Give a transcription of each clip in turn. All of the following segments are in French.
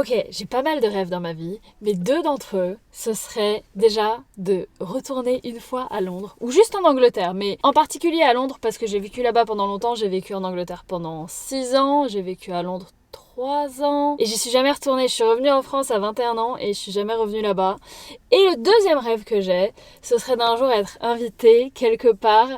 Ok, j'ai pas mal de rêves dans ma vie, mais 2 d'entre eux, ce serait déjà de retourner une fois à Londres, ou juste en Angleterre, mais en particulier à Londres parce que j'ai vécu là-bas pendant longtemps, j'ai vécu en Angleterre pendant 6 ans, j'ai vécu à Londres 3 ans, et j'y suis jamais retournée. Je suis revenue en France à 21 ans et je suis jamais revenue là-bas. Et le deuxième rêve que j'ai, ce serait d'un jour être invitée quelque part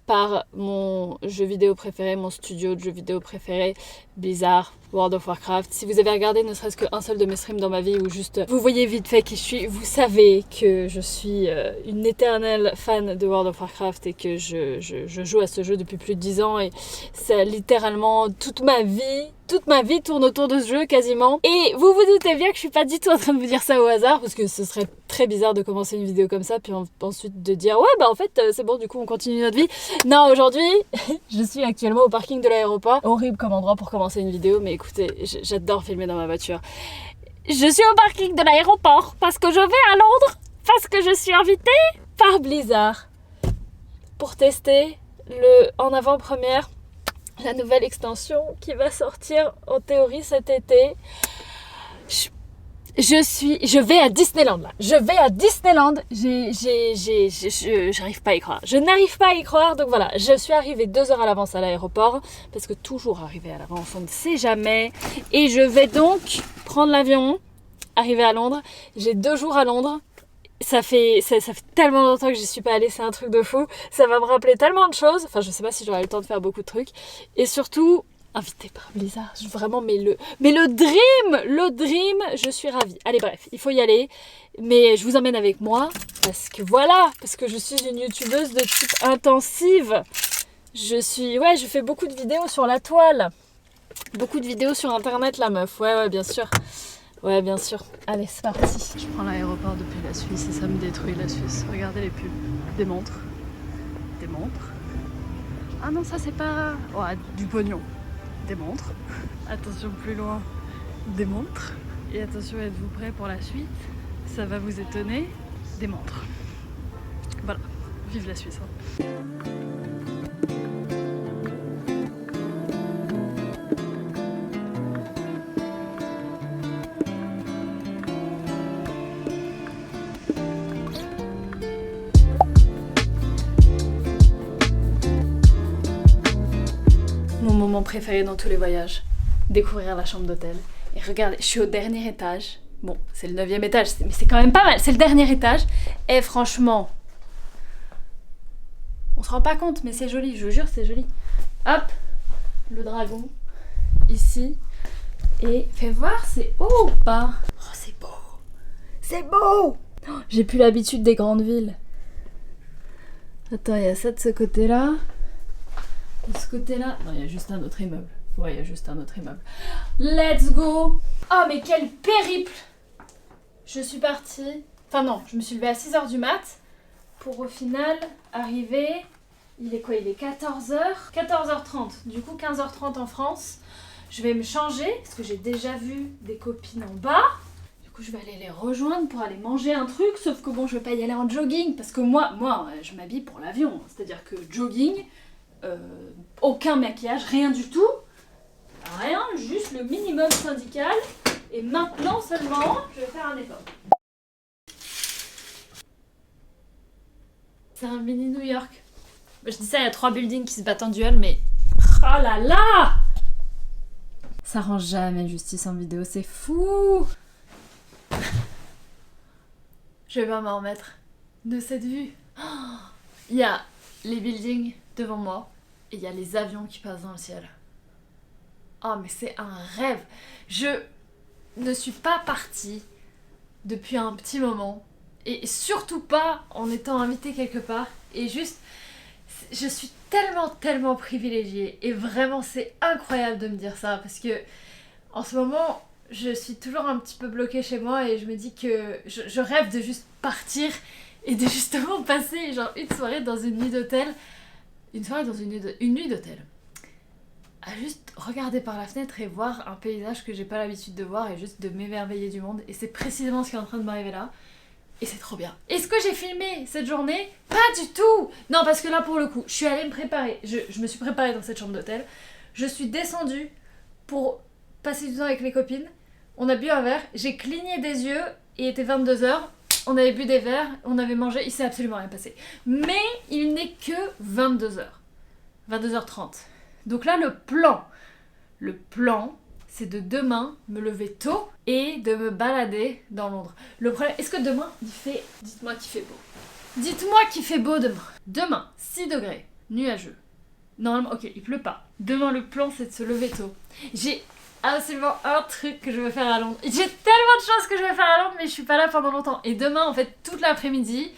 par mon jeu vidéo préféré, mon studio de jeux vidéo préféré, Blizzard, World of Warcraft. Si vous avez regardé ne serait-ce qu'un seul de mes streams dans ma vie ou juste vous voyez vite fait qui je suis, vous savez que je suis une éternelle fan de World of Warcraft et que je joue à ce jeu depuis plus de 10 ans et c'est littéralement toute ma vie tourne autour de ce jeu quasiment. Et vous vous doutez bien que je suis pas du tout en train de vous dire ça au hasard parce que ce serait très bizarre de commencer une vidéo comme ça puis ensuite de dire ouais bah en fait c'est bon du coup on continue notre vie. Non, aujourd'hui je suis actuellement au parking de l'aéroport. Horrible comme endroit pour commencer une vidéo mais écoutez j'adore filmer dans ma voiture. Je suis au parking de l'aéroport parce que je vais à Londres parce que je suis invitée par Blizzard pour tester en avant-première la nouvelle extension qui va sortir en théorie cet été. Je vais à Disneyland là. Je vais à Disneyland. J'arrive pas à y croire. Je n'arrive pas à y croire. Donc voilà, je suis arrivée 2 heures à l'avance à l'aéroport parce que toujours arriver à l'avance, on ne sait jamais. Et je vais donc prendre l'avion, arriver à Londres. J'ai 2 jours à Londres. Ça fait tellement longtemps que j'y suis pas allée, c'est un truc de fou. Ça va me rappeler tellement de choses. Enfin, je sais pas si j'aurai le temps de faire beaucoup de trucs. Et surtout, invité par Blizzard, vraiment, mais le dream, je suis ravie. Allez, bref, il faut y aller. Mais je vous emmène avec moi parce que je suis une youtubeuse de type intensive. Je fais beaucoup de vidéos sur la toile. Beaucoup de vidéos sur internet, la meuf. Ouais, bien sûr. Ouais, bien sûr. Allez, c'est parti. Je prends l'aéroport depuis la Suisse et ça me détruit la Suisse. Regardez les pubs. Des montres. Ah non, ça c'est pas... Ouais, du pognon. Des montres. Attention plus loin. Des montres. Et attention, êtes-vous prêts pour la suite? Ça va vous étonner. Des montres. Voilà. Vive la Suisse. Hein. Mon moment préféré dans tous les voyages, découvrir la chambre d'hôtel. Et regardez, je suis au dernier étage. Bon, c'est le 9e étage, mais c'est quand même pas mal. C'est le dernier étage. Et franchement, on se rend pas compte, mais c'est joli, je vous jure, c'est joli. Hop, le dragon, ici. Et fais voir, c'est haut ou pas? Oh, c'est beau. C'est beau. Oh, j'ai plus l'habitude des grandes villes. Attends, il y a ça de ce côté-là. De ce côté-là... Non, il y a juste un autre immeuble. Ouais, il y a juste un autre immeuble. Let's go! Oh, mais quel périple! Je suis partie... Enfin non, je me suis levée à 6h du mat pour au final arriver... Il est quoi? Il est 14h? 14h30. Du coup, 15h30 en France. Je vais me changer parce que j'ai déjà vu des copines en bas. Du coup, je vais aller les rejoindre pour aller manger un truc. Sauf que bon, je vais pas y aller en jogging parce que moi je m'habille pour l'avion. C'est-à-dire que jogging... aucun maquillage, rien du tout, rien, juste le minimum syndical. Et maintenant seulement, je vais faire un effort. C'est un mini New York. Je dis ça, il y a 3 buildings qui se battent en duel, mais oh là là, ça rend jamais justice en vidéo, c'est fou. Je vais pas m'en remettre de cette vue. Il y a les buildings devant moi et il y a les avions qui passent dans le ciel. Oh mais c'est un rêve. Je ne suis pas partie depuis un petit moment et surtout pas en étant invitée quelque part et juste je suis tellement privilégiée et vraiment c'est incroyable de me dire ça parce que en ce moment je suis toujours un petit peu bloquée chez moi et je me dis que je rêve de juste partir et de justement passer genre une soirée dans une nuit d'hôtel. Une nuit d'hôtel. À juste regarder par la fenêtre et voir un paysage que j'ai pas l'habitude de voir et juste de m'émerveiller du monde. Et c'est précisément ce qui est en train de m'arriver là. Et c'est trop bien. Est-ce que j'ai filmé cette journée? Pas du tout! Non, parce que là, pour le coup, je suis allée me préparer. Je me suis préparée dans cette chambre d'hôtel. Je suis descendue pour passer du temps avec mes copines. On a bu un verre, j'ai cligné des yeux et il était 22h. On avait bu des verres, on avait mangé, il s'est absolument rien passé. Mais il n'est que 22h. 22h30. Donc là, le plan, c'est de demain me lever tôt et de me balader dans Londres. Le problème, est-ce que demain, il fait... Dites-moi qu'il fait beau. Dites-moi qu'il fait beau demain. Demain, 6 degrés, nuageux. Normalement, ok, il pleut pas. Demain, le plan, c'est de se lever tôt. J'ai absolument un truc que je veux faire à Londres. J'ai tellement de choses que je veux faire à Londres, mais je suis pas là pendant longtemps. Et demain, en fait, toute l'après-midi,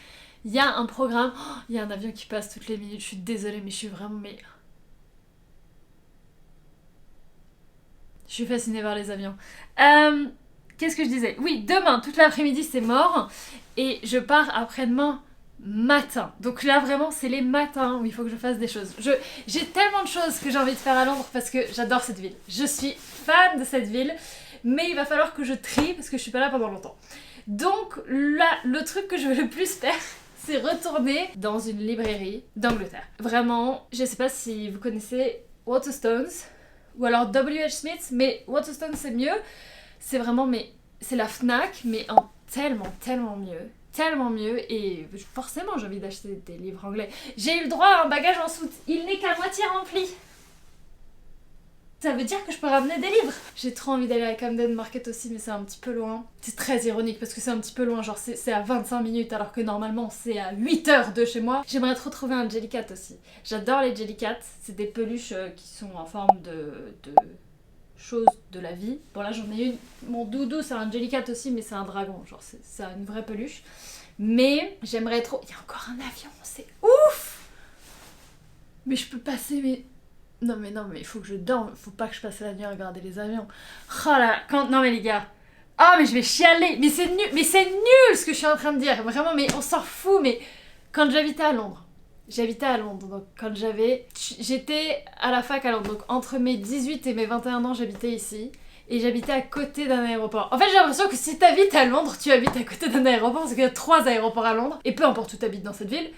il y a un programme. Oh, il y a un avion qui passe toutes les minutes. Je suis désolée, mais je suis vraiment... Je suis fascinée par les avions. Qu'est-ce que je disais? Oui, demain, toute l'après-midi, c'est mort. Et je pars après-demain matin. Donc là, vraiment, c'est les matins où il faut que je fasse des choses. J'ai tellement de choses que j'ai envie de faire à Londres parce que j'adore cette ville. Je suis fan de cette ville. Mais il va falloir que je trie parce que je suis pas là pendant longtemps. Donc là, le truc que je veux le plus faire, c'est retourner dans une librairie d'Angleterre. Vraiment, je sais pas si vous connaissez Waterstones ou alors W.H. Smith, mais Waterstones c'est mieux. C'est vraiment, c'est la Fnac, mais en tellement mieux. Tellement mieux, et forcément j'ai envie d'acheter des livres anglais. J'ai eu le droit à un bagage en soute, il n'est qu'à moitié rempli. Ça veut dire que je peux ramener des livres. J'ai trop envie d'aller à Camden Market aussi, mais c'est un petit peu loin. C'est très ironique parce que c'est un petit peu loin, genre c'est à 25 minutes alors que normalement c'est à 8 heures de chez moi. J'aimerais trop trouver un Jellycat aussi. J'adore les Jellycat, c'est des peluches qui sont en forme de choses de la vie. Bon là j'en ai une, mon doudou c'est un Jellycat aussi, mais c'est un dragon, genre c'est une vraie peluche. Mais j'aimerais trop... Il y a encore un avion, c'est ouf. Mais je peux passer, mais... Non mais il faut que je dorme, faut pas que je passe la nuit à regarder les avions. Oh là, non mais les gars, ah mais je vais chialer, mais c'est nul ce que je suis en train de dire, vraiment, mais on s'en fout. Mais quand j'habitais à Londres, donc quand j'étais à la fac à Londres, donc entre mes 18 et mes 21 ans j'habitais ici, et j'habitais à côté d'un aéroport. En fait j'ai l'impression que si t'habites à Londres, tu habites à côté d'un aéroport, parce qu'il y a 3 aéroports à Londres, et peu importe où t'habites dans cette ville,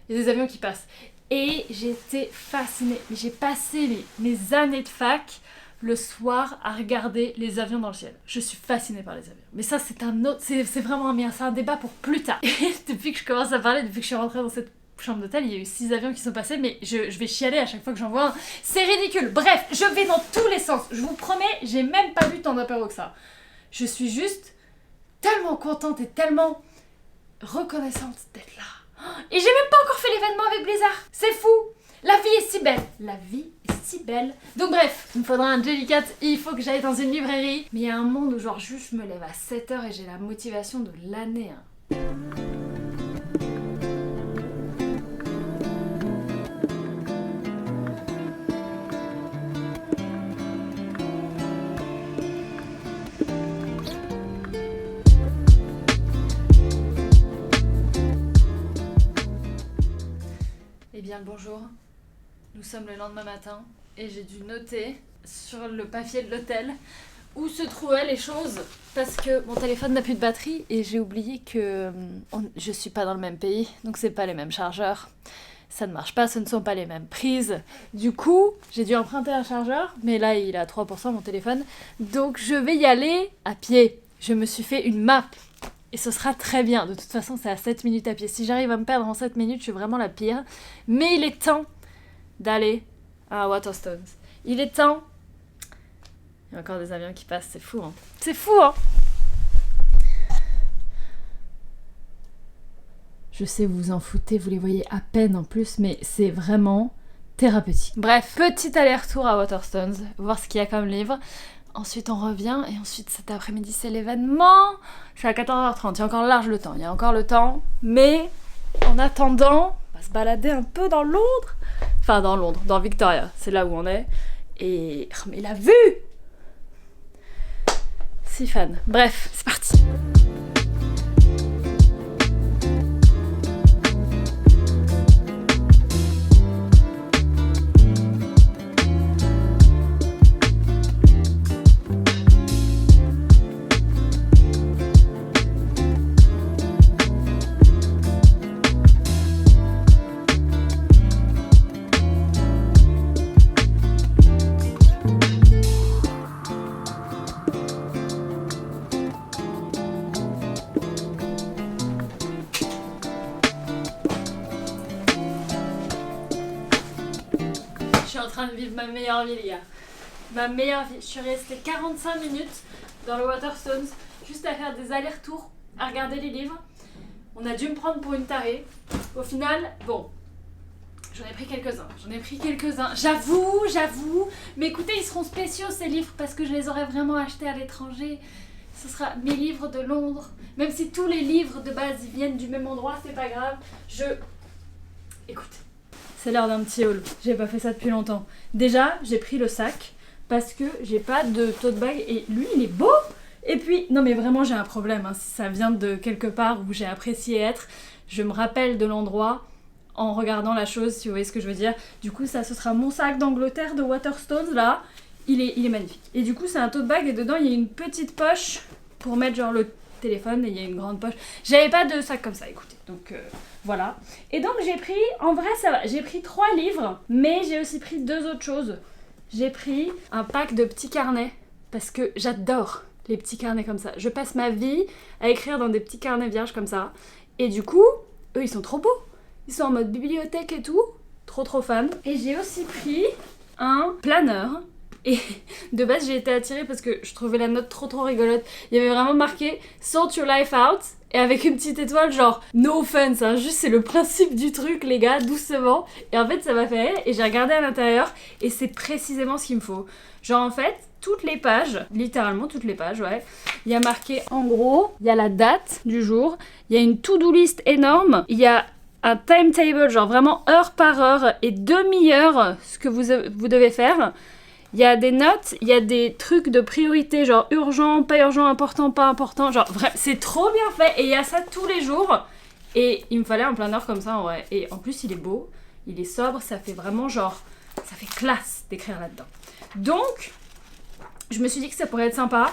il y a des avions qui passent. Et j'étais fascinée. Mais j'ai passé mes années de fac le soir à regarder les avions dans le ciel. Je suis fascinée par les avions. Mais ça, c'est un autre... C'est vraiment c'est un débat pour plus tard. Et depuis que je commence à parler, depuis que je suis rentrée dans cette chambre d'hôtel, il y a eu 6 avions qui sont passés, mais je vais chialer à chaque fois que j'en vois un. C'est ridicule. Bref, je vais dans tous les sens. Je vous promets, j'ai même pas vu tant d'apéros que ça. Je suis juste tellement contente et tellement reconnaissante d'être là. Et j'ai même pas encore fait l'événement avec Blizzard. C'est fou. La vie est si belle. La vie est si belle. Donc bref, il me faudra un Jellycat. Il faut que j'aille dans une librairie. Mais il y a un monde où genre juste je me lève à 7h et j'ai la motivation de l'année. Eh bien le bonjour, nous sommes le lendemain matin et j'ai dû noter sur le papier de l'hôtel où se trouvaient les choses parce que mon téléphone n'a plus de batterie et j'ai oublié que je suis pas dans le même pays, donc c'est pas les mêmes chargeurs, ça ne marche pas, ce ne sont pas les mêmes prises. Du coup, j'ai dû emprunter un chargeur, mais là il est à 3% mon téléphone, donc je vais y aller à pied. Je me suis fait une map. Et ce sera très bien. De toute façon, c'est à 7 minutes à pied. Si j'arrive à me perdre en 7 minutes, je suis vraiment la pire. Mais il est temps d'aller à Waterstones. Il est temps. Il y a encore des avions qui passent, c'est fou, hein. C'est fou, hein. Je sais, vous vous en foutez, vous les voyez à peine en plus, mais c'est vraiment thérapeutique. Bref, petit aller-retour à Waterstones, voir ce qu'il y a comme livre. Ensuite, on revient, et ensuite, cet après-midi, c'est l'événement. C'est à 14h30, il y a encore il y a encore le temps. Mais, en attendant, on va se balader un peu dans Londres. Enfin, dans Victoria, c'est là où on est. Et... Oh, mais la vue! Si fan. Bref, c'est parti. train de vivre ma meilleure vie, les gars. Ma meilleure vie. Je suis restée 45 minutes dans le Waterstones, juste à faire des allers-retours, à regarder les livres. On a dû me prendre pour une tarée. Au final, bon, j'en ai pris quelques-uns. J'avoue. Mais écoutez, ils seront spéciaux ces livres parce que je les aurais vraiment achetés à l'étranger. Ce sera mes livres de Londres. Même si tous les livres de base ils viennent du même endroit, c'est pas grave. Écoute, c'est l'heure d'un petit haul. J'ai pas fait ça depuis longtemps. Déjà, j'ai pris le sac parce que j'ai pas de tote bag et lui, il est beau. Et puis, non mais vraiment j'ai un problème, hein. Si ça vient de quelque part où j'ai apprécié être, je me rappelle de l'endroit en regardant la chose, si vous voyez ce que je veux dire. Du coup ça, ce sera mon sac d'Angleterre de Waterstones là, il est magnifique. Et du coup c'est un tote bag et dedans il y a une petite poche pour mettre genre le téléphone et il y a une grande poche. J'avais pas de sac comme ça, écoutez, donc voilà. Et donc j'ai pris, en vrai ça va, j'ai pris 3 livres, mais j'ai aussi pris 2 autres choses. J'ai pris un pack de petits carnets, parce que j'adore les petits carnets comme ça. Je passe ma vie à écrire dans des petits carnets vierges comme ça. Et du coup, eux ils sont trop beaux. Ils sont en mode bibliothèque et tout. Trop fan. Et j'ai aussi pris un planeur. Et de base j'ai été attirée parce que je trouvais la note trop rigolote. Il y avait vraiment marqué Sort your life out. Et avec une petite étoile genre no offense, hein, juste c'est le principe du truc les gars, doucement. Et en fait ça m'a fait rire et j'ai regardé à l'intérieur et c'est précisément ce qu'il me faut. Genre en fait, toutes les pages, littéralement toutes les pages, ouais, il y a marqué en gros, il y a la date du jour, il y a une to-do list énorme, il y a un timetable, genre vraiment heure par heure et demi-heure ce que vous devez faire. Il y a des notes, il y a des trucs de priorité, genre urgent, pas urgent, important, pas important, genre vraiment, c'est trop bien fait et il y a ça tous les jours. Et il me fallait un planeur comme ça en vrai. Et en plus il est beau, il est sobre, ça fait vraiment genre, ça fait classe d'écrire là-dedans. Donc, je me suis dit que ça pourrait être sympa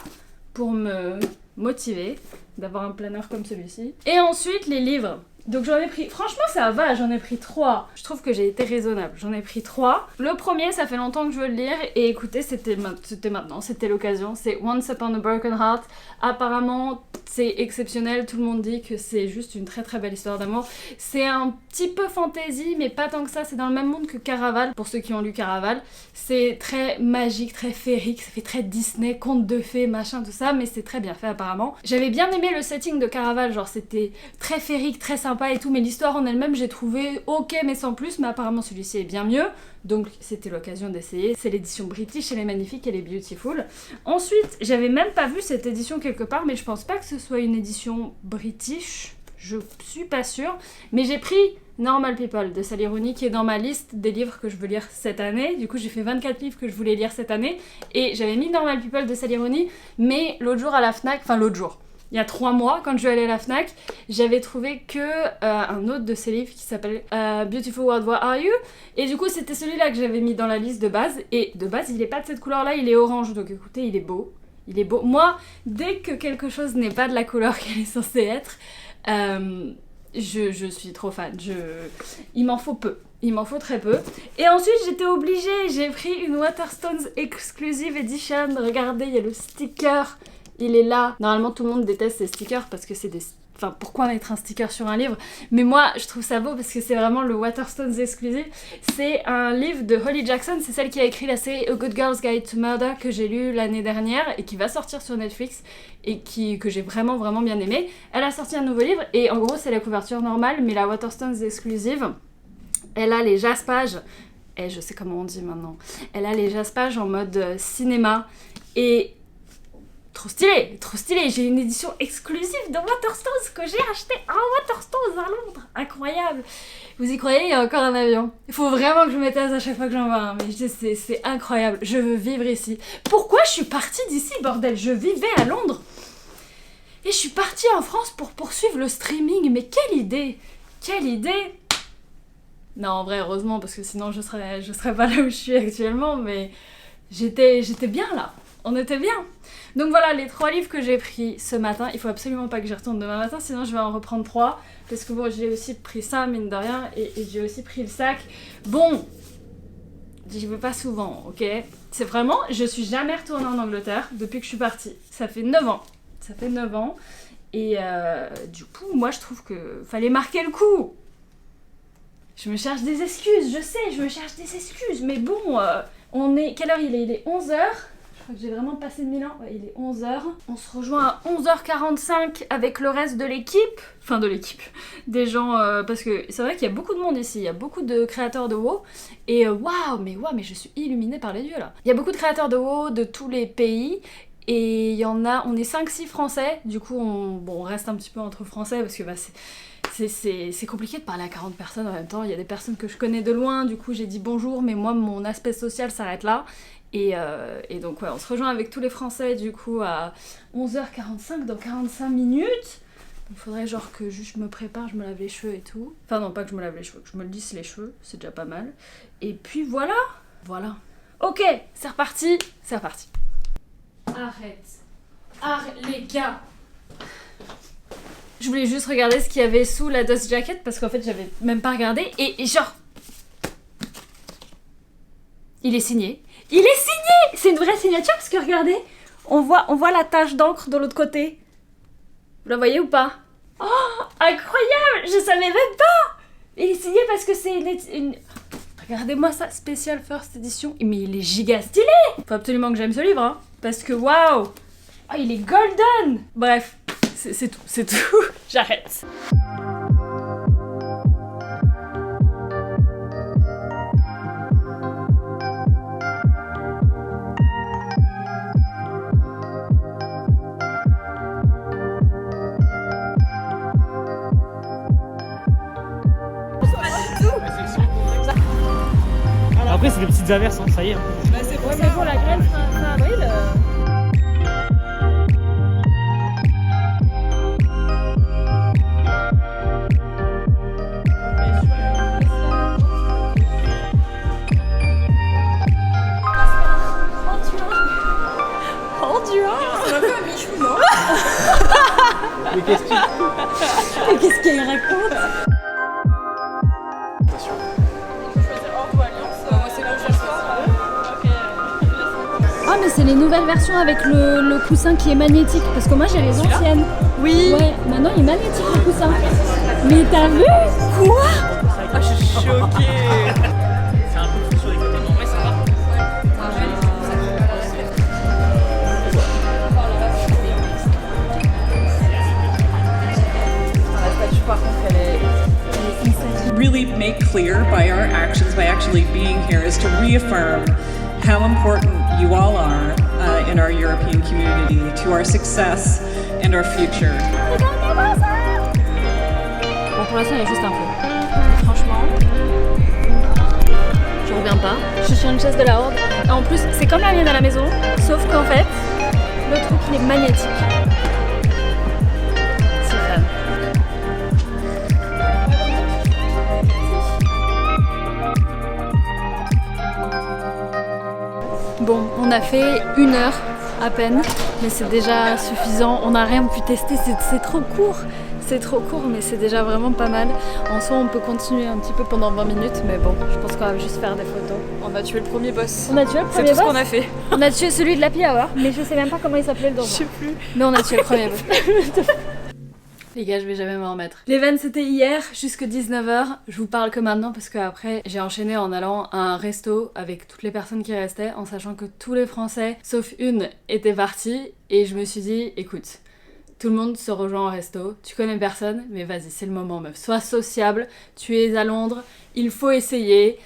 pour me motiver d'avoir un planeur comme celui-ci. Et ensuite, les livres. Donc j'en ai pris, franchement ça va, j'en ai pris 3. Je trouve que j'ai été raisonnable, j'en ai pris 3. Le premier, ça fait longtemps que je veux le lire et écoutez, c'était maintenant, c'était l'occasion. C'est Once Upon a Broken Heart. Apparemment, c'est exceptionnel, tout le monde dit que c'est juste une très belle histoire d'amour. C'est un petit peu fantasy, mais pas tant que ça, c'est dans le même monde que Caraval, pour ceux qui ont lu Caraval. C'est très magique, très féerique, ça fait très Disney, conte de fées, machin, tout ça, mais c'est très bien fait apparemment. J'avais bien aimé le setting de Caraval, genre c'était très féerique, très sympa et tout, mais l'histoire en elle-même j'ai trouvé ok mais sans plus, mais apparemment celui-ci est bien mieux, donc c'était l'occasion d'essayer. C'est l'édition British, elle est magnifique, elle est beautiful. Ensuite, j'avais même pas vu cette édition quelque part, mais je pense pas que ce soit une édition British, je suis pas sûre, mais j'ai pris Normal People de Sally Rooney qui est dans ma liste des livres que je veux lire cette année. Du coup j'ai fait 24 livres que je voulais lire cette année et j'avais mis Normal People de Sally Rooney, mais l'autre jour à la Fnac, enfin l'autre jour, il y a 3 mois, quand je suis allée à la Fnac, j'avais trouvé que un autre de ses livres qui s'appelle Beautiful World, Where Are You? Et du coup, c'était celui-là que j'avais mis dans la liste de base. Et de base, il est pas de cette couleur-là, il est orange. Donc écoutez, il est beau. Il est beau. Moi, dès que quelque chose n'est pas de la couleur qu'elle est censée être, je suis trop fan. Il m'en faut peu. Il m'en faut très peu. Et ensuite, j'étais obligée. J'ai pris une Waterstones Exclusive Edition. Regardez, il y a le sticker. Il est là. Normalement, tout le monde déteste ces stickers parce que c'est des... Enfin, pourquoi mettre un sticker sur un livre? Mais moi, je trouve ça beau parce que c'est vraiment le Waterstones exclusif. C'est un livre de Holly Jackson. C'est celle qui a écrit la série A Good Girl's Guide to Murder que j'ai lu l'année dernière et qui va sortir sur Netflix et que j'ai vraiment bien aimé. Elle a sorti un nouveau livre et en gros, c'est la couverture normale, mais la Waterstones exclusive, elle a les jaspages. Et je sais comment on dit maintenant. Elle a les jaspages en mode cinéma et... Trop stylé, j'ai une édition exclusive de Waterstones que j'ai acheté à Waterstones à Londres, incroyable. Vous y croyez, il y a encore un avion. Il faut vraiment que je me taise à chaque fois que j'en vois un, mais c'est incroyable, je veux vivre ici. Pourquoi je suis partie d'ici, bordel? Je vivais à Londres et je suis partie en France pour poursuivre le streaming, mais quelle idée. Non, en vrai, heureusement, parce que sinon je serais pas là où je suis actuellement, mais j'étais bien là. On était bien. Donc voilà les 3 livres que j'ai pris ce matin. Il faut absolument pas que j'y retourne demain matin, sinon je vais en reprendre 3. Parce que bon, j'ai aussi pris ça, mine de rien, et j'ai aussi pris le sac. Bon, j'y vais pas souvent, ok? C'est vraiment, je suis jamais retournée en Angleterre depuis que je suis partie. Ça fait 9 ans. Et du coup, moi je trouve que fallait marquer le coup. Je me cherche des excuses, je sais, je me cherche des excuses, mais bon, on est... Quelle heure il est? Il est 11h. Je crois que j'ai vraiment passé 1000 ans. Ouais, il est 11h. On se rejoint à 11h45 avec le reste de l'équipe. Enfin, de l'équipe. Des gens... parce que c'est vrai qu'il y a beaucoup de monde ici. Il y a beaucoup de créateurs de WoW. Et waouh, mais je suis illuminée par les dieux, là. Il y a beaucoup de créateurs de WoW de tous les pays. Et il y en a... On est 5-6 français. Du coup, on reste un petit peu entre français parce que bah, c'est compliqué de parler à 40 personnes en même temps. Il y a des personnes que je connais de loin. Du coup, j'ai dit bonjour. Mais moi, mon aspect social s'arrête là. Et donc ouais, on se rejoint avec tous les Français du coup à 11h45 dans 45 minutes. Il faudrait genre que juste je me prépare, je me lave les cheveux et tout. Enfin non, pas que je me lave les cheveux, que je me lisse les cheveux, c'est déjà pas mal. Et puis voilà. Ok, c'est reparti. Arrête les gars. Je voulais juste regarder ce qu'il y avait sous la dust jacket parce qu'en fait j'avais même pas regardé et genre... Il est signé. C'est une vraie signature parce que regardez, on voit la tache d'encre de l'autre côté. Vous la voyez ou pas? Oh, incroyable! Je savais même pas! Il est signé parce que c'est une... Regardez-moi ça, spécial first edition. Mais il est giga stylé! Faut absolument que j'aime ce livre, hein. Parce que waouh! Oh, il est golden! Bref, c'est tout. J'arrête. Après c'est des petites averses, hein, ça y est. Bah c'est bon, la graine fin avril. Mais qu'est-ce qu'elle raconte? Ah mais c'est les nouvelles versions avec le coussin qui est magnétique parce que moi j'ai les anciennes. Oui. Ouais, maintenant il est magnétique le coussin. Mais t'as vu? Quoi? Ah je suis choquée. C'est un peu fou sur les côtés, mais en vrai ça va. Par contre elle est really make clear by our actions, by actually being here, is to reaffirm how important you all are in our European community, to our success and our future. Bon, pour l'instant, il y a juste un peu. Franchement, je reviens pas. Je suis sur une chaise de la Horde. Et en plus, c'est comme la mienne à la maison, sauf qu'en fait, le truc, il est magnétique. C'est fun. Bon, on a fait 1 heure à peine, mais c'est déjà suffisant. On n'a rien pu tester, c'est trop court. C'est trop court, mais c'est déjà vraiment pas mal. En soi, on peut continuer un petit peu pendant 20 minutes, mais bon, je pense qu'on va juste faire des photos. On a tué le premier boss. On a tué le premier boss. C'est tout boss. ce qu'on a fait. On a tué celui de l'Happy Hour, mais je sais même pas comment il s'appelait le donjon. Je sais plus. Mais on a tué le premier boss. Les gars, je vais jamais m'en remettre. L'event c'était hier, jusque 19h. Je vous parle que maintenant parce que après j'ai enchaîné en allant à un resto avec toutes les personnes qui restaient, en sachant que tous les Français, sauf une, étaient partis. Et je me suis dit, écoute, tout le monde se rejoint au resto, tu connais personne, mais vas-y, c'est le moment meuf. Sois sociable, tu es à Londres, il faut essayer.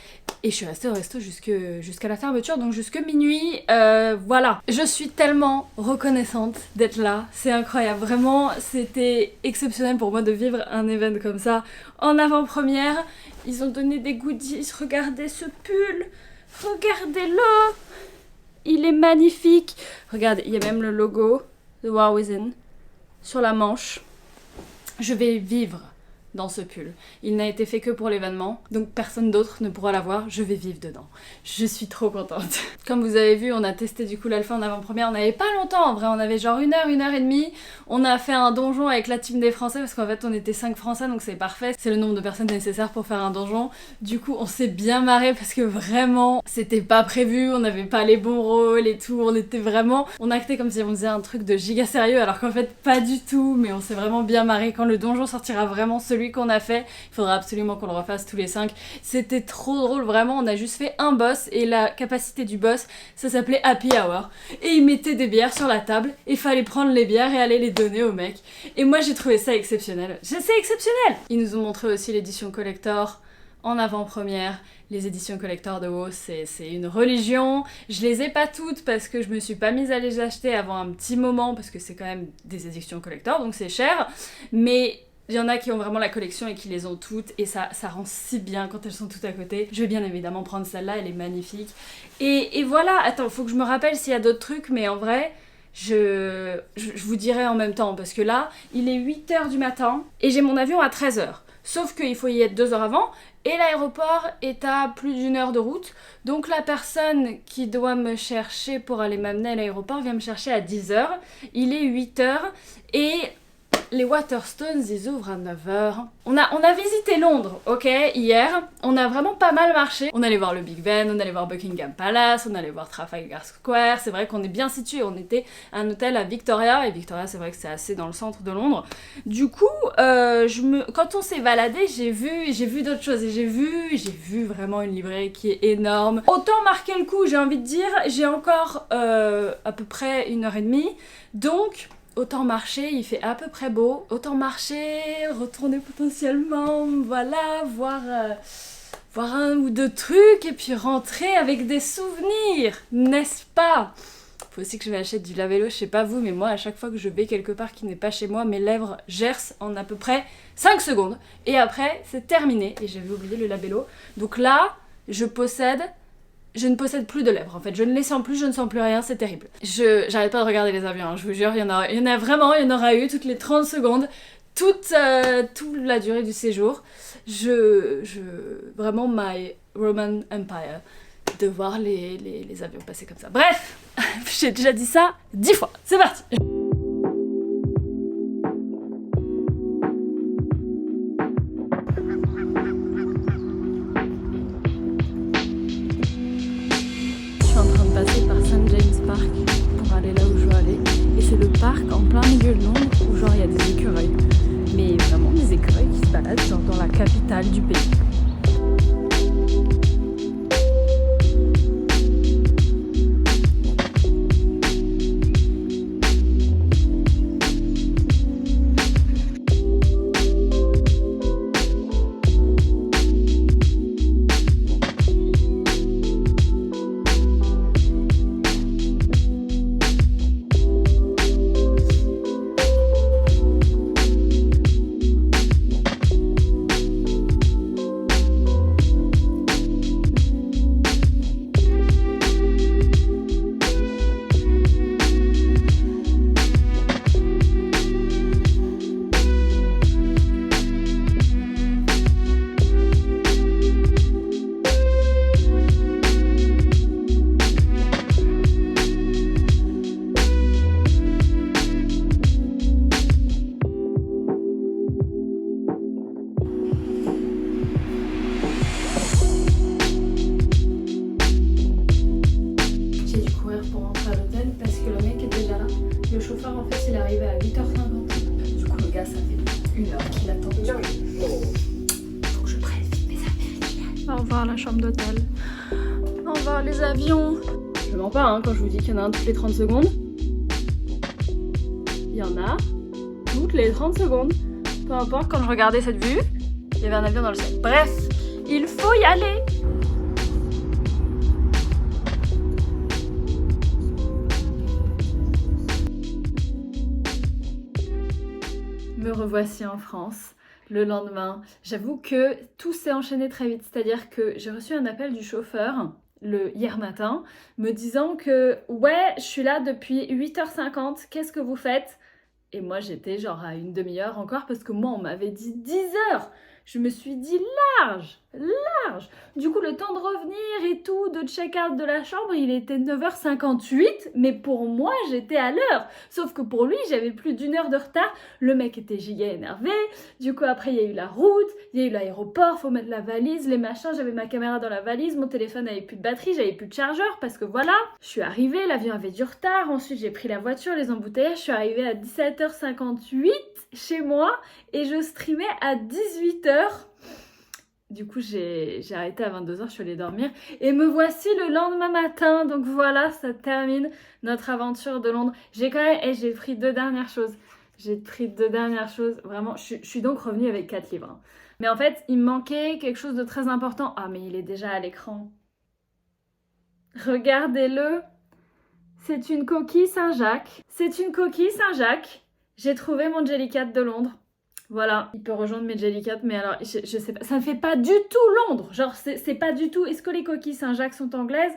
Et je suis restée au resto jusqu'à la fermeture, donc jusque minuit, voilà. Je suis tellement reconnaissante d'être là, c'est incroyable. Vraiment, c'était exceptionnel pour moi de vivre un event comme ça en avant-première. Ils ont donné des goodies, regardez ce pull, regardez-le, il est magnifique. Regardez, il y a même le logo de War Within sur la manche. Je vais vivre dans ce pull. Il n'a été fait que pour l'événement, donc personne d'autre ne pourra l'avoir, je vais vivre dedans. Je suis trop contente. Comme vous avez vu, on a testé du coup l'alpha en avant-première, on n'avait pas longtemps en vrai, on avait genre 1 heure et demie. On a fait un donjon avec la team des Français parce qu'en fait on était 5 Français, donc c'est parfait. C'est le nombre de personnes nécessaires pour faire un donjon. Du coup on s'est bien marré parce que vraiment c'était pas prévu, on n'avait pas les bons rôles et tout, on actait comme si on faisait un truc de giga sérieux alors qu'en fait pas du tout, mais on s'est vraiment bien marré. Quand le donjon sortira vraiment, celui celui qu'on a fait. Il faudra absolument qu'on le refasse tous les 5. C'était trop drôle, vraiment. On a juste fait un boss et la capacité du boss, ça s'appelait Happy Hour. Et il mettait des bières sur la table et il fallait prendre les bières et aller les donner aux mecs. Et moi, j'ai trouvé ça exceptionnel. C'est exceptionnel! Ils nous ont montré aussi l'édition collector en avant-première. Les éditions collector de WoW, c'est une religion. Je les ai pas toutes parce que je me suis pas mise à les acheter avant un petit moment parce que c'est quand même des éditions collector, donc c'est cher. Mais il y en a qui ont vraiment la collection et qui les ont toutes et ça rend si bien quand elles sont toutes à côté. Je vais bien évidemment prendre celle-là, elle est magnifique. Et voilà, attends, faut que je me rappelle s'il y a d'autres trucs, mais en vrai, je vous dirai en même temps parce que là, il est 8h du matin et j'ai mon avion à 13h. Sauf qu'il faut y être 2 heures avant, et l'aéroport est à plus d'1 heure de route, donc la personne qui doit me chercher pour aller m'amener à l'aéroport vient me chercher à 10h, il est 8h, et les Waterstones, ils ouvrent à 9h. On a visité Londres, ok, hier, on a vraiment pas mal marché. On allait voir le Big Ben, on allait voir Buckingham Palace, on allait voir Trafalgar Square, c'est vrai qu'on est bien situé, on était à un hôtel à Victoria, et Victoria c'est vrai que c'est assez dans le centre de Londres. Du coup, quand on s'est baladé, j'ai vu d'autres choses, et j'ai vu vraiment une librairie qui est énorme. Autant marquer le coup, j'ai envie de dire, j'ai encore à peu près 1h30, donc autant marcher, il fait à peu près beau, autant marcher, retourner potentiellement, voilà, voir un ou deux trucs et puis rentrer avec des souvenirs, n'est-ce pas? Faut aussi que je m'achète du labello, je sais pas vous, mais moi à chaque fois que je vais quelque part qui n'est pas chez moi, mes lèvres gercent en à peu près 5 secondes et après c'est terminé et j'avais oublié le labello. Donc là, je ne possède plus de lèvres en fait, je ne les sens plus, je ne sens plus rien, c'est terrible. J'arrête pas de regarder les avions, hein, je vous jure, il y en aura eu toutes les 30 secondes, toute la durée du séjour. Vraiment my Roman Empire, de voir les avions passer comme ça. Bref, j'ai déjà dit ça 10 fois, c'est parti. Pour aller là où je veux aller, et c'est le parc en plein milieu de Londres où genre il y a des écureuils, mais vraiment des écureuils qui se baladent genre dans la capitale du pays. Au revoir la chambre d'hôtel. Au revoir les avions. Je mens pas hein, quand je vous dis qu'il y en a un toutes les 30 secondes. Il y en a toutes les 30 secondes. Peu importe, quand je regardais cette vue, il y avait un avion dans le ciel. Bref, il faut y aller. Me revoici en France. Le lendemain, j'avoue que tout s'est enchaîné très vite, c'est-à-dire que j'ai reçu un appel du chauffeur hier matin me disant que ouais, je suis là depuis 8h50, qu'est-ce que vous faites? Et moi j'étais genre à une demi-heure encore parce que moi on m'avait dit 10h. Je me suis dit large. Du coup, le temps de revenir et tout, de check-out de la chambre, il était 9h58, mais pour moi, j'étais à l'heure. Sauf que pour lui, j'avais plus d'1 heure de retard. Le mec était giga énervé. Du coup, après, il y a eu la route, il y a eu l'aéroport, faut mettre la valise, les machins. J'avais ma caméra dans la valise, mon téléphone avait plus de batterie, j'avais plus de chargeur parce que voilà. Je suis arrivée, l'avion avait du retard. Ensuite, j'ai pris la voiture, les embouteillages. Je suis arrivée à 17h58 chez moi et je streamais à 18h. Du coup, j'ai arrêté à 22h, je suis allée dormir. Et me voici le lendemain matin. Donc voilà, ça termine notre aventure de Londres. J'ai pris 2 dernières choses. Vraiment, je suis donc revenue avec 4 livres. Hein. Mais en fait, il me manquait quelque chose de très important. Ah, mais il est déjà à l'écran. Regardez-le. C'est une coquille Saint-Jacques. J'ai trouvé mon Jellycat de Londres. Voilà, il peut rejoindre mes Jellycat, mais alors, je sais pas, ça ne fait pas du tout Londres. Genre, c'est pas du tout... Est-ce que les coquilles Saint-Jacques sont anglaises?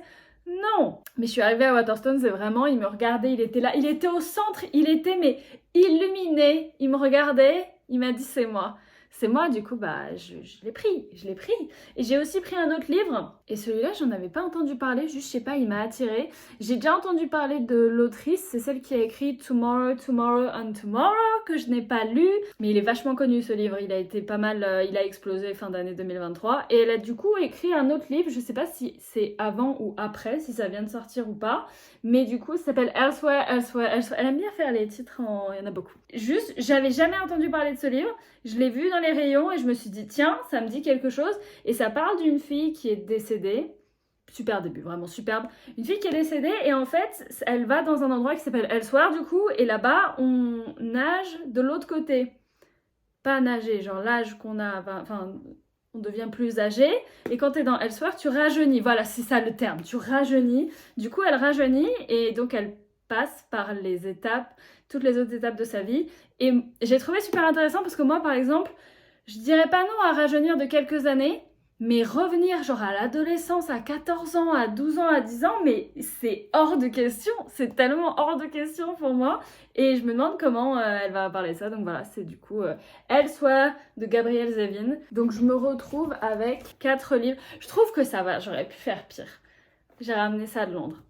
Non. Mais je suis arrivée à Waterstones et vraiment, il me regardait, il était là. Il était au centre, il était, mais illuminé. Il me regardait, il m'a dit, c'est moi. C'est moi, du coup, bah, je l'ai pris. Et j'ai aussi pris un autre livre. Et celui-là, j'en avais pas entendu parler, juste, je sais pas, il m'a attirée. J'ai déjà entendu parler de l'autrice, c'est celle qui a écrit Tomorrow, Tomorrow and Tomorrow, que je n'ai pas lu. Mais il est vachement connu, ce livre. Il a été pas mal, il a explosé fin d'année 2023. Et elle a du coup écrit un autre livre, je sais pas si c'est avant ou après, si ça vient de sortir ou pas. Mais du coup, ça s'appelle Elsewhere. Elle aime bien faire les titres il y en a beaucoup. Juste, j'avais jamais entendu parler de ce livre. Je l'ai vu dans les rayons et je me suis dit, tiens, ça me dit quelque chose. Et ça parle d'une fille qui est décédée. Super début, vraiment superbe. Une fille qui est décédée et en fait, elle va dans un endroit qui s'appelle Elsewhere du coup. Et là-bas, on nage de l'autre côté. Pas nager, genre l'âge qu'on a... Enfin, on devient plus âgé. Et quand t'es dans Elsewhere, tu rajeunis. Voilà, c'est ça le terme. Tu rajeunis. Du coup, elle rajeunit et donc elle passe par les étapes, toutes les autres étapes de sa vie. Et j'ai trouvé super intéressant parce que moi, par exemple, je dirais pas non à rajeunir de quelques années, mais revenir genre à l'adolescence, à 14 ans, à 12 ans, à 10 ans, mais c'est hors de question. C'est tellement hors de question pour moi. Et je me demande comment elle va parler de ça. Donc voilà, c'est du coup Elsewhere de Gabrielle Zevin. Donc je me retrouve avec 4 livres. Je trouve que ça va, j'aurais pu faire pire. J'ai ramené ça de Londres.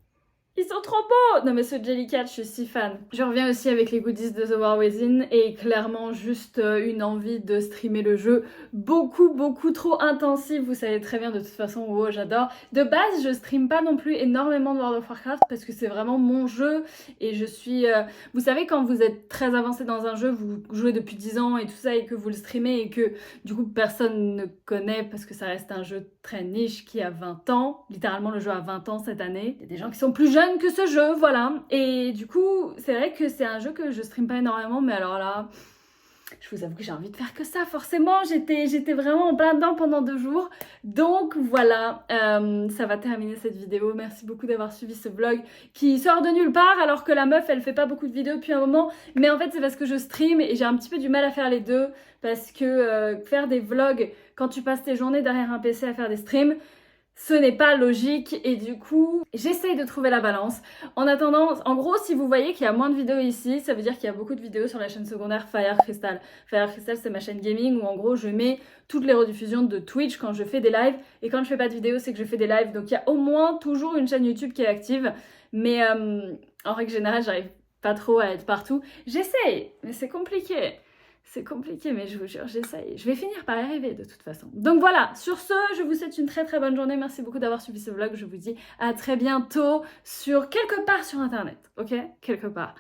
Ils sont trop beaux! Non mais ce Jellycat, je suis si fan. Je reviens aussi avec les goodies de The War Within et clairement juste une envie de streamer le jeu beaucoup trop intensive. Vous savez très bien de toute façon, oh j'adore. De base, je stream pas non plus énormément de World of Warcraft parce que c'est vraiment mon jeu et je suis... Vous savez quand vous êtes très avancé dans un jeu, vous jouez depuis 10 ans et tout ça et que vous le streamez et que du coup personne ne connaît parce que ça reste un jeu très niche qui a 20 ans. Littéralement le jeu a 20 ans cette année. Il y a des gens qui sont plus jeunes que ce jeu, voilà. Et du coup, c'est vrai que c'est un jeu que je stream pas énormément, mais alors là, je vous avoue que j'ai envie de faire que ça, forcément. J'étais vraiment en plein dedans pendant 2 jours. Donc voilà, ça va terminer cette vidéo. Merci beaucoup d'avoir suivi ce vlog qui sort de nulle part, alors que la meuf, elle fait pas beaucoup de vidéos depuis un moment. Mais en fait, c'est parce que je stream et j'ai un petit peu du mal à faire les deux, parce que faire des vlogs quand tu passes tes journées derrière un PC à faire des streams, ce n'est pas logique et du coup, j'essaye de trouver la balance. En attendant, en gros, si vous voyez qu'il y a moins de vidéos ici, ça veut dire qu'il y a beaucoup de vidéos sur la chaîne secondaire Fire Crystal. Fire Crystal, c'est ma chaîne gaming où en gros, je mets toutes les rediffusions de Twitch quand je fais des lives. Et quand je fais pas de vidéos, c'est que je fais des lives. Donc il y a au moins toujours une chaîne YouTube qui est active. Mais en règle générale, j'arrive pas trop à être partout. J'essaye, mais c'est compliqué. C'est compliqué, mais je vous jure, j'essaye. Je vais finir par y arriver de toute façon. Donc voilà, sur ce, je vous souhaite une très bonne journée. Merci beaucoup d'avoir suivi ce vlog. Je vous dis à très bientôt quelque part sur internet, ok? Quelque part.